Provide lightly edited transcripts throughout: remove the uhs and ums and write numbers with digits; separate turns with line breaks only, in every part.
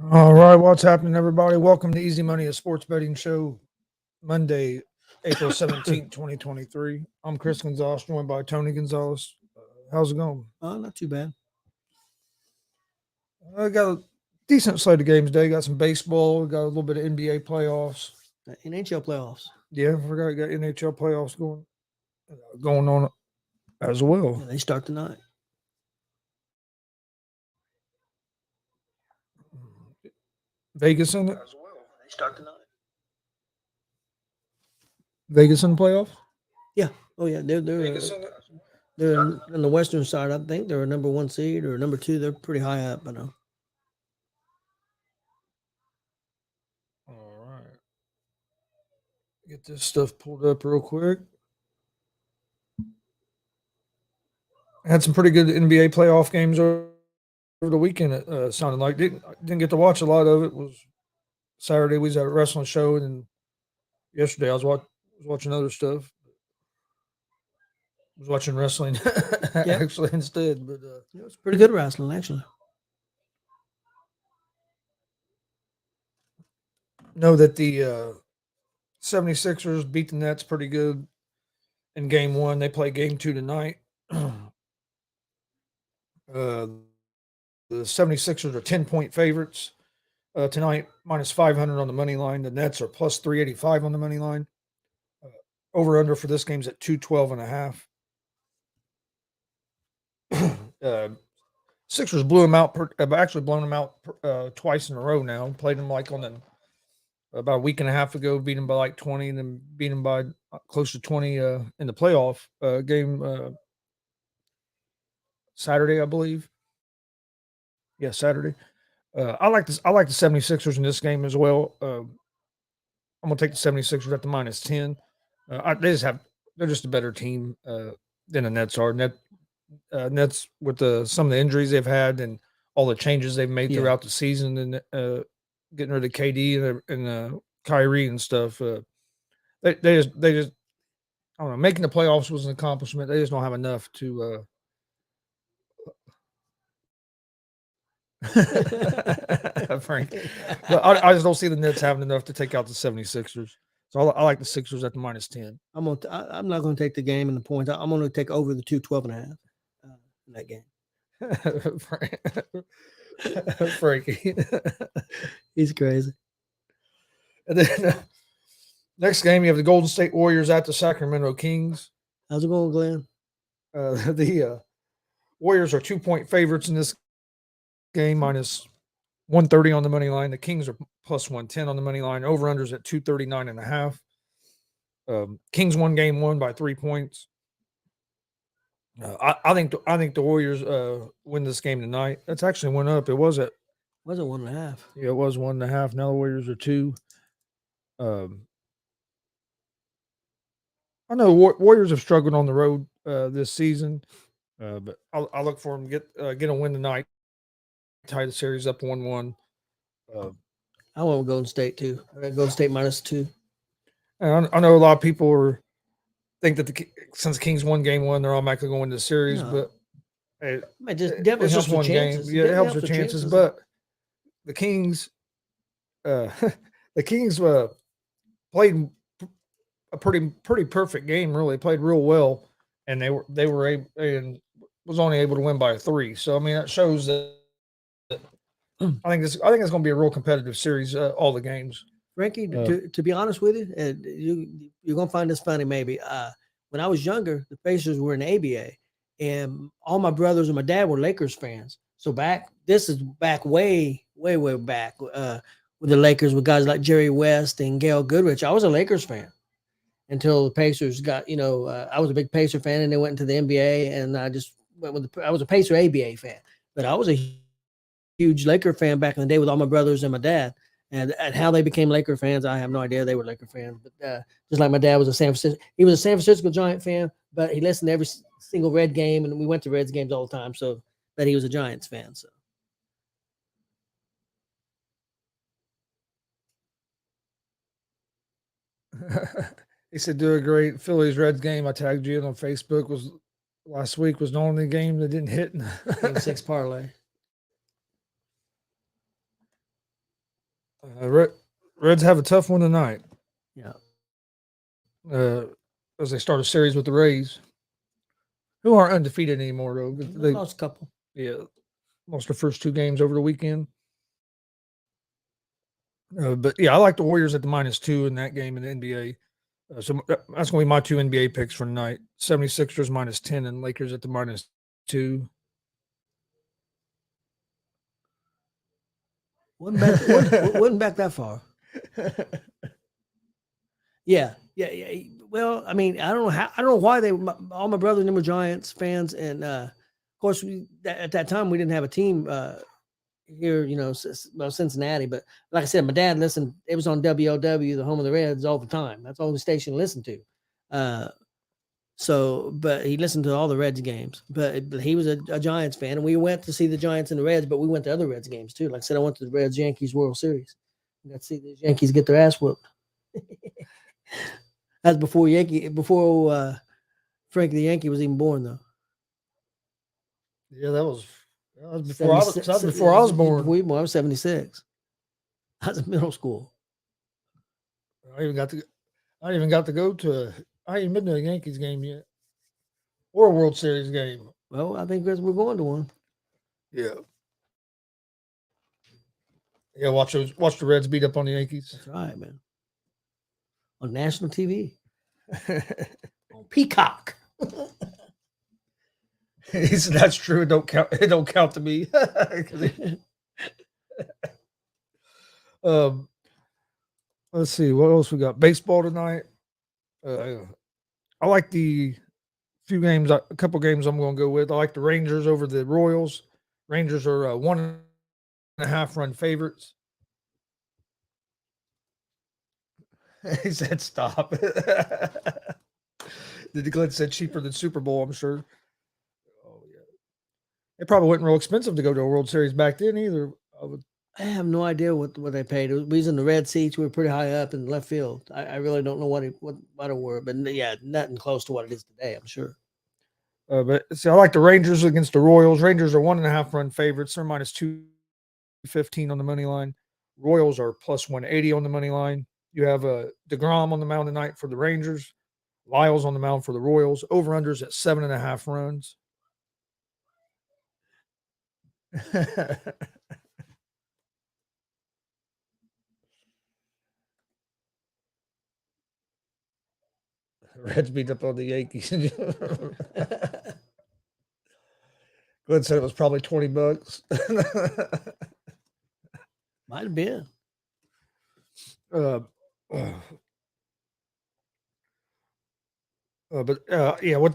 All right, what's happening, everybody? Welcome to Easy Money, a sports betting show, Monday, April 17th, 2023. I'm Chris Gonzalez, joined by Tony Gonzalez. How's it going?
Not too bad.
I got a decent slate of games today. Got some baseball, got a little bit of NBA playoffs.
NHL playoffs.
Yeah, I forgot I got NHL playoffs going on as well.
Yeah, they start tonight.
Vegas in it?
They start tonight.
Vegas in the playoffs?
Yeah. Oh yeah. They're in the western side. I think they're a number one seed or number two. They're pretty high up. I know.
All right. Get this stuff pulled up real quick. Had some pretty good NBA playoff games over the weekend. It sounded like didn't get to watch a lot of it. Was Saturday we was at a wrestling show, and then yesterday was watching other stuff. Was watching wrestling actually instead. But
It was pretty good wrestling actually.
know that the 76ers beat the Nets pretty good in game one. They play game two tonight. The 76ers are 10-point favorites tonight, minus 500 on the money line. The Nets are plus 385 on the money line. Over under for this game's at 212 and a half. Sixers blew them out. Actually, blown them out twice in a row now. Played them like about a week and a half ago. Beat them by like 20, and then beat them by close to 20 in the playoff game Saturday, I believe. Yeah, Saturday. I like this. I like the 76ers in this game as well. I'm gonna take the 76ers at the minus 10. They're just a better team than the Nets are. Nets with some of the injuries they've had and all the changes they've made throughout the season, and getting rid of KD and Kyrie and stuff. They just I don't know. Making the playoffs was an accomplishment. They just don't have enough to. Frank, but I just don't see the Nets having enough to take out the 76ers. So I like the Sixers at the minus 10.
I'm not going to take the game and the points. I'm going to take over the 212 and a half in that game.
Frankie.
He's crazy.
And then next game, you have the Golden State Warriors at the Sacramento Kings.
How's it going, Glenn?
The Warriors are 2-point favorites in this game, minus 130 on the money line. The Kings are plus 110 on the money line. Over-unders at 239 and a half. Kings won game one by 3 points. I think the Warriors win this game tonight. That's actually went up. It was it
1.5?
Yeah, it was 1.5. Now the Warriors are 2. I know Warriors have struggled on the road this season, but I'll look for them to get a win tonight. Tie the series up 1-1.
I want Golden State too. I got Golden State minus 2.
And I know a lot of people think that since the Kings won game one, they're automatically going to win the series, but
it's
just one game. Yeah, it helps with chances. But the Kings, the Kings played a pretty perfect game. Really played real well, and they were able and was only able to win by 3. So I mean that shows that I think it's going to be a real competitive series. All the games.
Frankie, to be honest with you, you're going to find this funny maybe. When I was younger, the Pacers were in the ABA, and all my brothers and my dad were Lakers fans. So this is back way back with the Lakers with guys like Jerry West and Gail Goodrich. I was a Lakers fan until the Pacers got, I was a big Pacer fan, and they went into the NBA, and I just went with I was a Pacer ABA fan, but I was a huge Laker fan back in the day with all my brothers and my dad. And how they became Laker fans, I have no idea. They were Laker fans, but just like my dad was he was a San Francisco Giant fan, but he listened to every single Red game, and we went to Reds games all the time. So, but he was a Giants fan. So,
He said, "Do a great Phillies Reds game." I tagged you in on Facebook. Last week was the only game that didn't hit.
Game 6 parlay.
Reds have a tough one tonight.
Yeah.
Uh, as they start a series with the Rays, who aren't undefeated anymore though.
They lost a couple.
Yeah, lost their first 2 games over the weekend. But yeah, I like the Warriors at the -2 in that game in the NBA. So that's going to be my 2 NBA picks for tonight. 76ers -10 and Lakers at the -2.
Wasn't back that far. Yeah. Well, I mean, I don't know why all my brothers and them were Giants fans, and of course, at that time we didn't have a team here, Cincinnati. But like I said, my dad listened. It was on WOW, the home of the Reds, all the time. That's all the station listened to. But he listened to all the Reds games. But he was a Giants fan, and we went to see the Giants and the Reds. But we went to other Reds games too. Like I said, I went to the Reds Yankees World Series. I got to see the Yankees get their ass whooped. That's before Frank the Yankee was even born, though.
Yeah, that was before I was born.
Before you born, I was 76. I was in middle school.
I even got to go to. I ain't been to a Yankees game yet, or a World Series game.
Well, I think we're going to one.
Yeah. Yeah, watch the Reds beat up on the Yankees.
That's right, man. On national TV. On Peacock.
He said that's true. It don't count to me. Let's see what else we got. Baseball tonight. I like a couple games I'm going to go with. I like the Rangers over the Royals. Rangers are 1.5 run favorites. He said stop. The Glenn said cheaper than Super Bowl, I'm sure. Oh yeah. It probably wasn't real expensive to go to a World Series back then either.
I have no idea what they paid. We was in the red seats. We were pretty high up in left field. I really don't know what it were, but yeah, nothing close to what it is today, I'm sure.
But see, I like the Rangers against the Royals. Rangers are 1.5 run favorites. They're -215 on the money line. Royals are +180 on the money line. You have DeGrom on the mound tonight for the Rangers. Lyles on the mound for the Royals. Over-unders at 7.5 runs. Reds beat up on the Yankees. Glenn said it was probably $20.
Might have been.
But with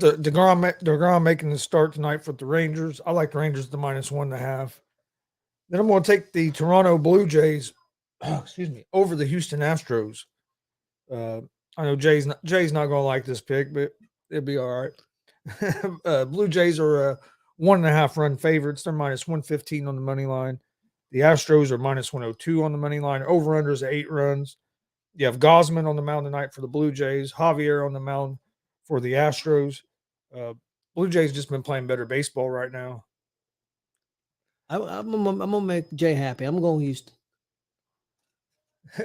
the DeGrom making the start tonight for the Rangers, I like the Rangers to -1.5. Then I'm going to take the Toronto Blue Jays, over the Houston Astros. I know Jay's not going to like this pick, but it'll be all right. Blue Jays are 1.5 run favorites. They're -115 on the money line. The Astros are -102 on the money line. Over-unders at 8 runs. You have Gosman on the mound tonight for the Blue Jays. Javier on the mound for the Astros. Blue Jays just been playing better baseball right now.
I'm gonna make Jay happy. I'm going Houston.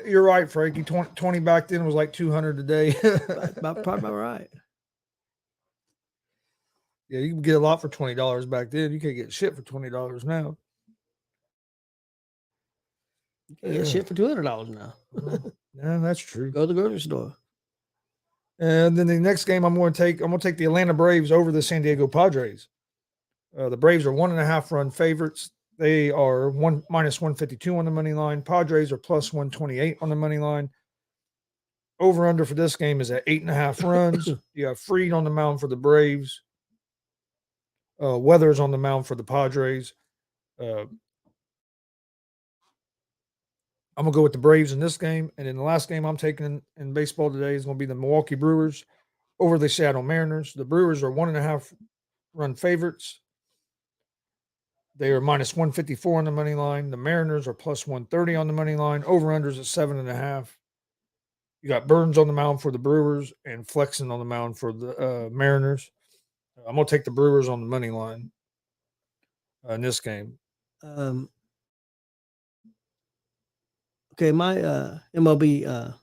You're right, Frankie. 20 back then was like 200 a day.
Probably about right.
Yeah, you can get a lot for $20 back then. You can't get shit for $20 now.
You can't get shit for $200 now.
Yeah, that's true.
Go to the grocery store.
And then the next game I'm going to take the Atlanta Braves over the San Diego Padres. The Braves are 1.5 run favorites. They are -152 on the money line. Padres are +128 on the money line. Over under for this game is at 8.5 runs. You have Fried on the mound for the Braves. Weathers on the mound for the Padres. I'm going to go with the Braves in this game. And then the last game I'm taking in baseball today is going to be the Milwaukee Brewers over the Seattle Mariners. The Brewers are 1.5 run favorites. They are -154 on the money line. The Mariners are +130 on the money line. Over-unders at 7.5. You got Burns on the mound for the Brewers and Flexen on the mound for the Mariners. I'm going to take the Brewers on the money line in this game.
Okay, Okay, my MLB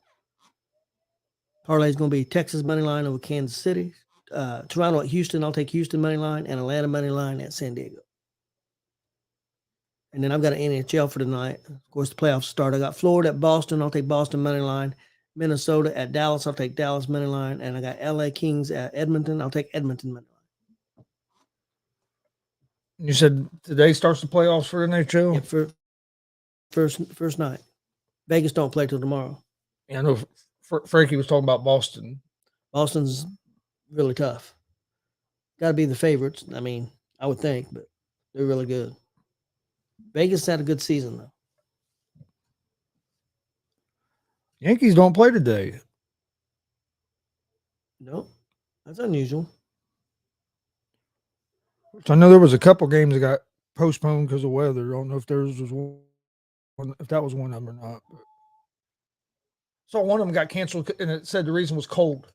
parlay is going to be Texas money line over Kansas City, Toronto at Houston. I'll take Houston money line, and Atlanta money line at San Diego. And then I've got an NHL for tonight. Of course, the playoffs start. I got Florida at Boston. I'll take Boston money line. Minnesota at Dallas. I'll take Dallas money line. And I got LA Kings at Edmonton. I'll take Edmonton money line.
You said today starts the playoffs for NHL?
Yeah, for first night. Vegas don't play till tomorrow.
Yeah, I know Frankie was talking about Boston.
Boston's really tough. Got to be the favorites. I mean, I would think, but they're really good. Vegas had a good season, though.
Yankees don't play today.
No, that's unusual.
I know there was a couple games that got postponed because of weather. I don't know if theirs was one, if that was one of them or not. But so one of them got canceled, and it said the reason was cold.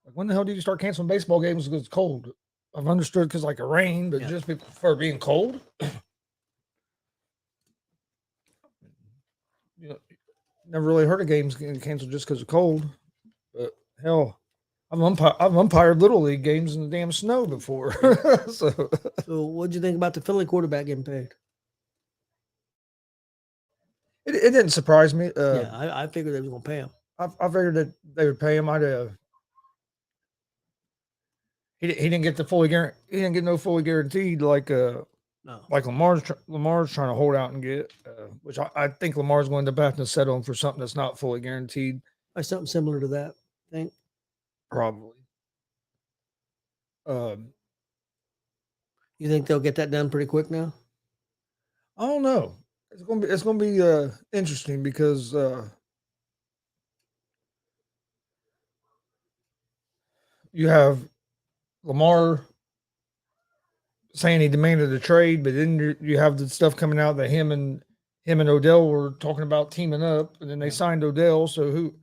Like, when the hell did you start canceling baseball games because it's cold? I've understood because like a rain, but just for being cold. You know, never really heard of games getting canceled just because of cold. But hell, I've umpired little league games in the damn snow before. So
what'd you think about the Philly quarterback getting paid?
It didn't surprise me.
I figured they was gonna pay him.
I figured that they would pay him. He didn't get the fully guaranteed. He didn't get no fully guaranteed like
No.
Like Lamar's trying to hold out and get, which I think Lamar's going to have to settle him for something that's not fully guaranteed.
Or something similar to that, I think.
Probably.
You think they'll get that done pretty quick now?
I don't know. It's gonna be interesting because you have Lamar saying he demanded a trade, but then you have the stuff coming out that him and Odell were talking about teaming up, and then they signed Odell. So who?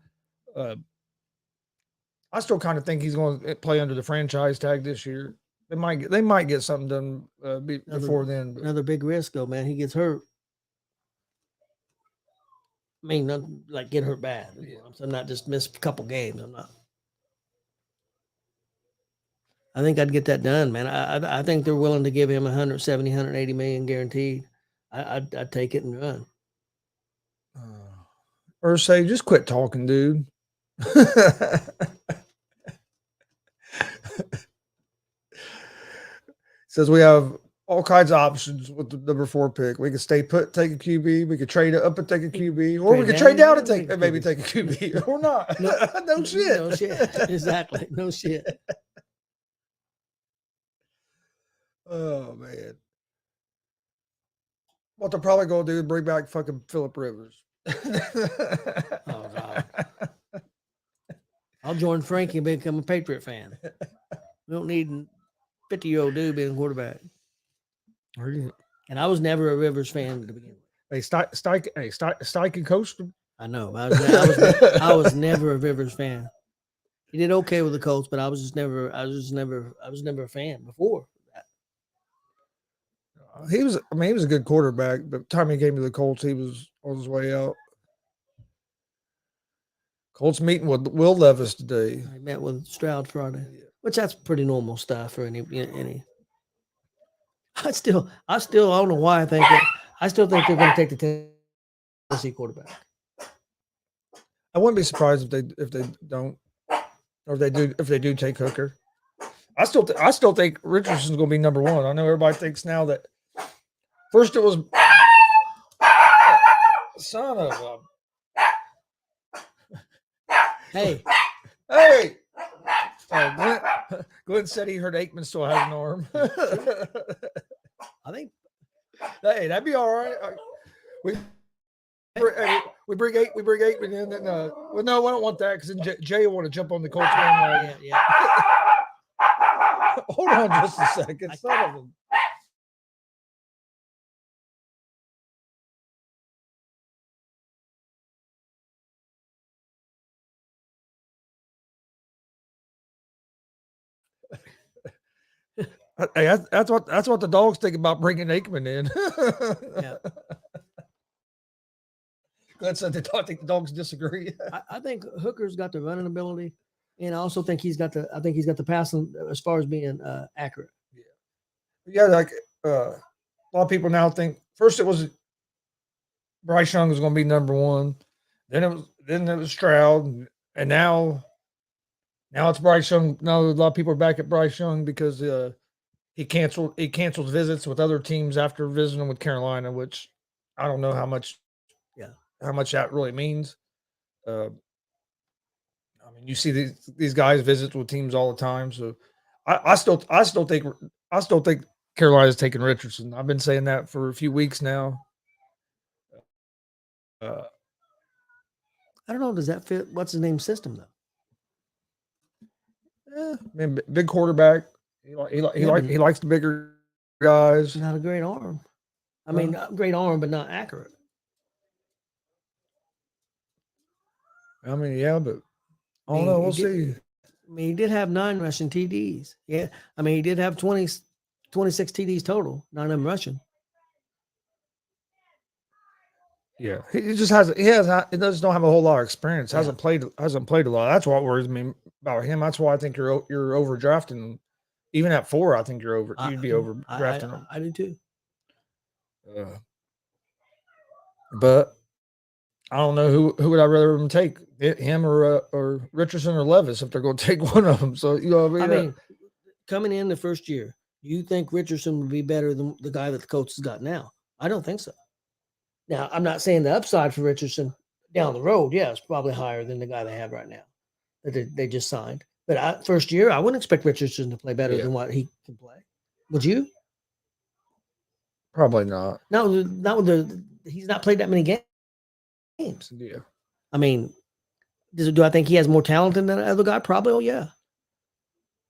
I still kind of think he's going to play under the franchise tag this year. They might get something done before then. But.
Another big risk, though, man. He gets hurt. I mean, not like get hurt bad. Yeah. I'm not just miss a couple games. I'm not. I think I'd get that done, man. I think they're willing to give him 170, 180 million guaranteed. I'd take it and run.
Ursay, just quit talking, dude. Says we have all kinds of options with the number 4 pick. We could stay put, take a QB. We could trade up and take a QB, or we could trade down and take a QB, or not. No shit.
No shit. Exactly. No shit.
Oh man. What they're probably gonna do is bring back fucking Phillip Rivers.
Oh God. I'll join Frankie and become a Patriot fan. We don't need 50-year-old dude being quarterback. And I was never a Rivers fan to begin with.
Hey, Steichen coached him.
I know. I was never a Rivers fan. He did okay with the Colts, but I was never a fan before that.
He was a good quarterback, but the time he came to the Colts, he was on his way out. Colts meeting with Will Levis today.
I met with Stroud Friday, which that's pretty normal stuff for any. I still don't know why I still think they're going to take the Tennessee quarterback.
I wouldn't be surprised if they don't, or if they do take Hooker. I still think Richardson's going to be number 1. I know everybody thinks now that first it was son of a.
Hey.
Glenn said he heard Aikman still has an arm.
I think.
Hey, that'd be all right. We bring Aikman in. And, well, no, I don't want that because then Jay will want to jump on the Colts bandwagon.
Yeah.
Hold on just a second. Son of a. Hey, that's what the dogs think about bringing Aikman in.
Yeah.
Glenn said I think the dogs disagree.
I think Hooker's got the running ability, and I also think he's got the passing as far as being accurate.
Yeah, like a lot of people now think first it was Bryce Young was going to be number one, then it was Stroud, and now it's Bryce Young. Now a lot of people are back at Bryce Young because he canceled visits with other teams after visiting with Carolina, which I don't know
Yeah.
how much that really means. I mean, you see these guys visit with teams all the time, so I still think Carolina's taking Richardson. I've been saying that for a few weeks now.
I don't know. Does that fit? What's his name system though?
I mean, big quarterback. He likes the bigger guys.
Not a great arm. I mean, great arm, but not accurate.
I mean, yeah, but I don't know. We'll see.
I mean, he did have 9 rushing TDs. Yeah. I mean, he did have 26 TDs total, 9 of them rushing.
Yeah, he just has. He does don't have a whole lot of experience.
Yeah.
Hasn't played a lot. That's what worries me about him. That's why I think you're overdrafting him. Even at 4, I think you'd be overdrafting him.
I do too.
But I don't know who would I rather him take, him or Richardson or Levis if they're going to take one of them. So I mean,
coming in the first year, you think Richardson would be better than the guy that the coach has got now? I don't think so. Now, I'm not saying the upside for Richardson down the road, yeah, it's probably higher than the guy they have right now that they just signed. But first year, I wouldn't expect Richardson to play better than what he can play. Would you?
Probably not.
No, he's not played that many games.
Yeah.
I mean, do I think he has more talent than that other guy? Probably. Oh, yeah.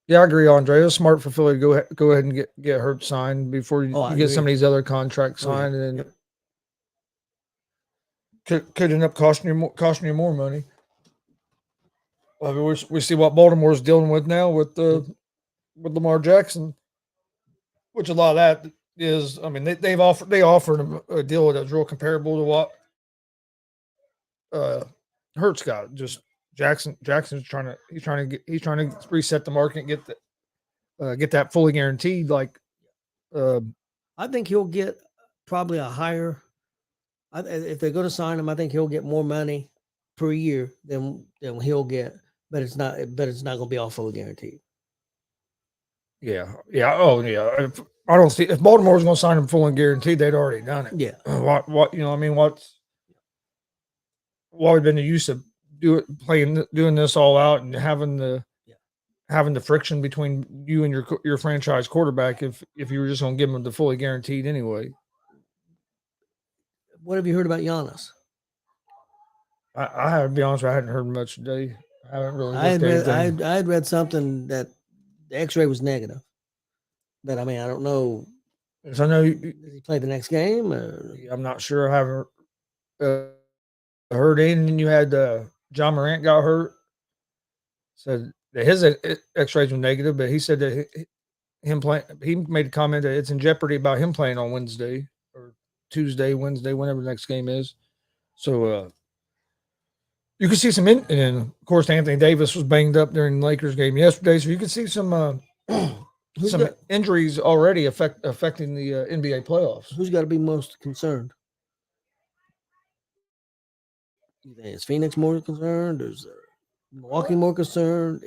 Yeah, I agree, Andre. It's smart for Philly to go ahead and get Hurt signed before you get some of these other contracts signed, and then could end up costing you more money. I mean, we see what Baltimore's dealing with now with Lamar Jackson, which a lot of that is. I mean, they offered him a deal that's real comparable to what Hurts got. Just Jackson's trying to reset the market and get that fully guaranteed. Like,
I think he'll get probably a higher. If they're going to sign him, I think he'll get more money per year than he'll get, but it's not going to be all fully guaranteed.
Yeah. Oh, yeah. I don't see if Baltimore's going to sign him full and guaranteed, they'd already done it.
Yeah.
What I mean, what we've been used to doing this all out and having the friction between you and your franchise quarterback if you were just going to give him the fully guaranteed anyway.
What have you heard about Giannis?
I have to be honest, I hadn't heard much today. I haven't really.
I had read something that the X-ray was negative, but I mean, I don't know.
So I know
does he play the next game?
I'm not sure. I haven't heard anything. You had John Morant got hurt. Said that his X-rays were negative, but he said that he made a comment that it's in jeopardy about him playing on Wednesday or Tuesday, Wednesday, whenever the next game is. So you can see and of course Anthony Davis was banged up during the Lakers game yesterday, so you can see some injuries already affecting the NBA playoffs.
Who's got to be most concerned? You think is Phoenix more concerned? Is Milwaukee more concerned?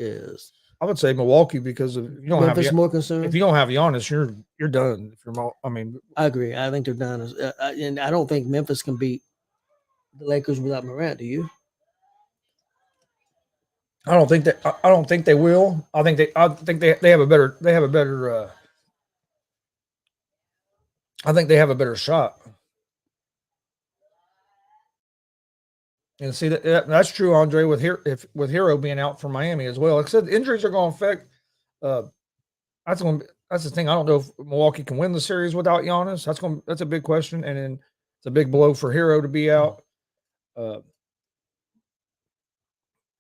I would say Milwaukee because if you don't
Memphis more concerned.
If you don't have Giannis, you're done.
I agree. I think they're done, and I don't think Memphis can beat the Lakers without Morant. Do you?
I don't think they will. I think they have a better. I think they have a better shot. And see that's true, Andre. With Hero being out for Miami as well, like I said, injuries are going to affect. That's the thing. I don't know if Milwaukee can win the series without Giannis. That's a big question, and then it's a big blow for Hero to be out.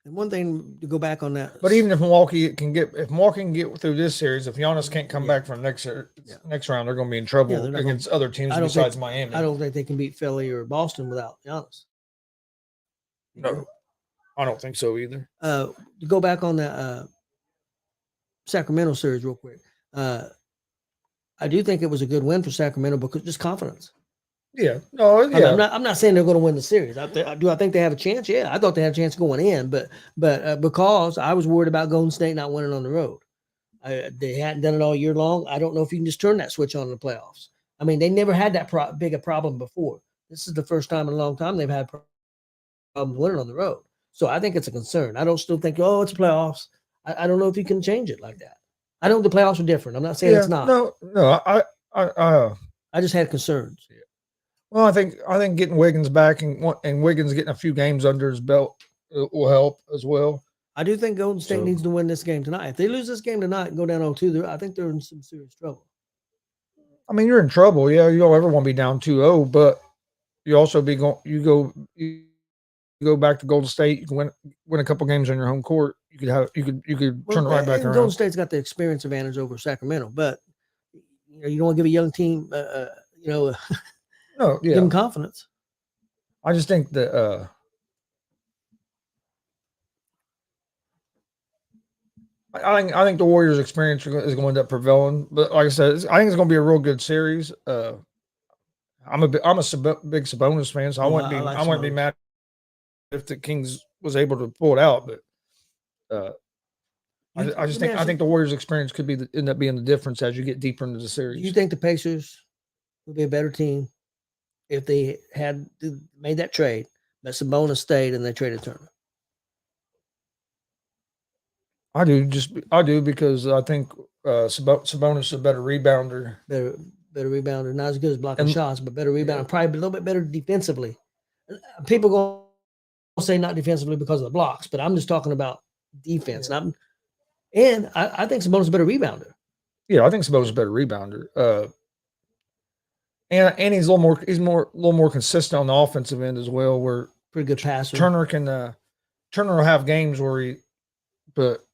And one thing to go back on that,
but even if Milwaukee can get through this series, if Giannis can't come back from next round, they're going to be in trouble against other teams besides Miami.
I don't think they can beat Philly or Boston without Giannis. You do?
No, I don't think so either.
To go back on the Sacramento series real quick. I do think it was a good win for Sacramento because just confidence.
Yeah. No.
I mean,
Yeah.
I'm not saying they're going to win the series. Do I think they have a chance? Yeah, I thought they had a chance going in, but because I was worried about Golden State not winning on the road. They hadn't done it all year long. I don't know if you can just turn that switch on in the playoffs. I mean, they never had that big a problem before. This is the first time in a long time they've had problems winning on the road. So I think it's a concern. I don't still think, oh, it's playoffs. I don't know if you can change it like that. I know the playoffs are different. I'm not saying it's not.
No.
I just had concerns.
Well, I think getting Wiggins back and Wiggins getting a few games under his belt will help as well.
I do think Golden State needs to win this game tonight. If they lose this game tonight and go down 0-2, I think they're in some serious trouble.
I mean, you're in trouble. Yeah, you don't ever want to be down 2-0, but you also you go back to Golden State. You can win a couple games on your home court. You could turn it right back around.
Golden State's got the experience advantage over Sacramento, but you don't want to give a young team,
no, yeah,
give them confidence.
I just think that I think the Warriors' experience is going to end up prevailing. But like I said, I think it's going to be a real good series. I'm a big Sabonis fan, so I wouldn't be mad if the Kings was able to pull it out. But I think the Warriors' experience could end up being the difference as you get deeper into the series.
Do you think the Pacers would be a better team if they had made that trade, but Sabonis stayed and they traded Turner?
I do because I think Sabonis is a better rebounder.
Better rebounder, not as good as blocking shots, but better rebounder, probably a little bit better defensively. People going to say not defensively because of the blocks, but I'm just talking about defense.
Yeah.
And I think Sabonis is a better rebounder.
Yeah, I think Sabonis is a better rebounder. And he's a little more consistent on the offensive end as well. Where
pretty good passer.
Turner will have games where but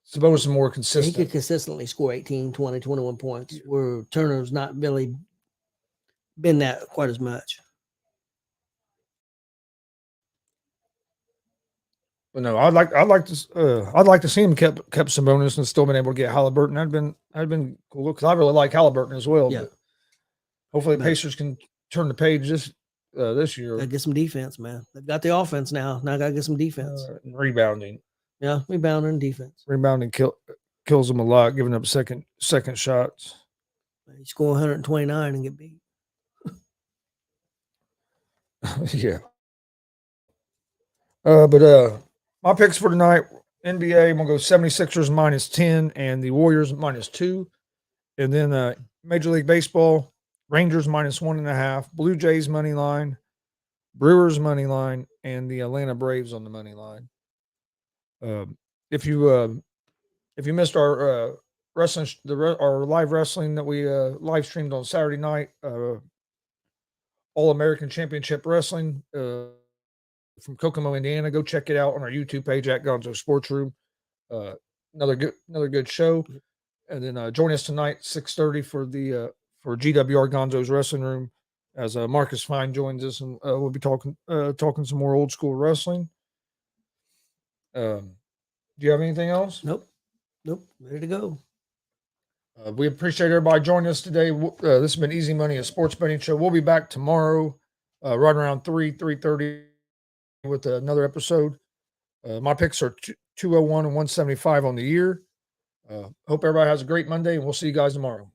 Sabonis is more consistent.
He could consistently score 18, 20, 21 points, where Turner's not really been that quite as much.
But no, I'd like to see him kept Sabonis and still been able to get Halliburton. That'd been cool because I really like Halliburton as well.
Yeah.
But hopefully, the Pacers can turn the page this year.
Gotta get some defense, man. They've got the offense now. Now gotta get some defense.
Rebounding.
Yeah, rebounding and defense.
Rebounding kills them a lot, giving up second shots.
You score 129 and get beat.
Yeah. But my picks for tonight, NBA, I'm going to go 76ers -10 and the Warriors -2. And then Major League Baseball, Rangers -1.5, Blue Jays money line, Brewers money line, and the Atlanta Braves on the money line. If you missed our wrestling, our live wrestling that we live streamed on Saturday night, All American Championship Wrestling from Kokomo, Indiana, go check it out on our YouTube page at Gonzo Sports Room. Another good show, and then join us tonight 6:30 for GWR Gonzo's Wrestling Room as Marcus Fine joins us, and we'll be talking some more old school wrestling. Do you have anything else?
Nope. Ready to go.
We appreciate everybody joining us today. This has been Easy Money, a sports betting show. We'll be back tomorrow, right around 3:30 with another episode. My picks are 201 and 175 on the year. Hope everybody has a great Monday, and we'll see you guys tomorrow.